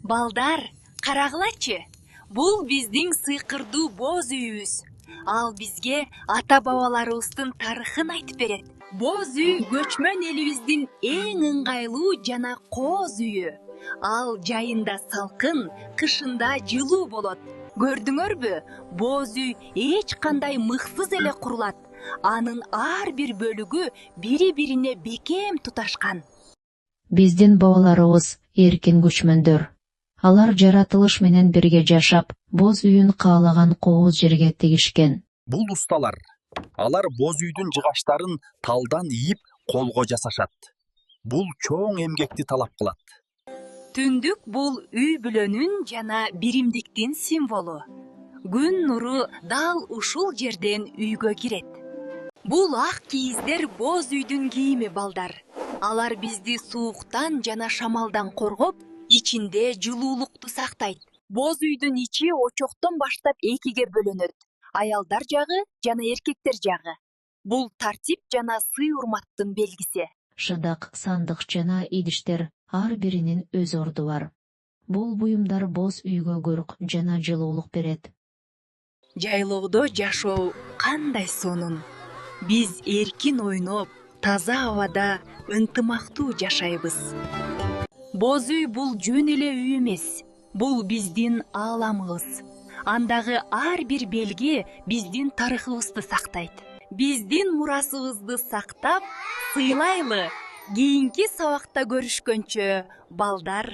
Балдар, карагылачы. Бул биздин сыйкырдуу боз үйүбүз. Ал бизге ата-бабаларыбыздын тарыхын айтып берет. Боз үй көчмөн элибиздин эң ыңгайлуу жана кооз үйү. Ал жайында салкын, кышында жылуу болот. Көрдүңөрбү? Боз үй эч кандай мыксыз эле курулат. Анын ар бир бөлүгү бири-бирине бекем туташкан. Биздин бабаларыбыз эркин көчмөндөр. Алар жаратылыш менен бирге жашап, боз үйүн каалаган кооз жерге тигишкен. Бул усталар, алар боз үйдүн жыгаштарын талдан ийип колго жасашат. Бул чоң эмгекти талап кылат. Түндүк бул үй бүлөнүн жана биримдиктин символу. Күн нуру дал ушул жерден үйгө кирет. Бул ак кийиздер боз үйдүн кийими, балдар. Алар бизди сууктан жана шамалдан коргоп, ичинде жылуулукту сактайт. Боз үйдүн ичи очоктон баштап экиге бөлөнөт. Аялдар жагы жана эркектер жагы. Бул тартип жана сый-урматтын белгиси. Шыдак, сандык жана идиштер ар биринин өз орду бар. Бул буюмдар боз үйгө көрк жана жылуулук берет. Жайлоодо жашоо кандай сонун. Биз эркин ойноп, таза абада ынтымактуу жашайбыз. Боз үй бул жөн эле үй эмес. Бул биздин ааламыбыз. Андагы ар бир белги биздин тарыхыбызды сактайт. Биздин мурасыбызды сактап, сыйлайлы. Кийинки сабакта көрүшкөнчө, балдар.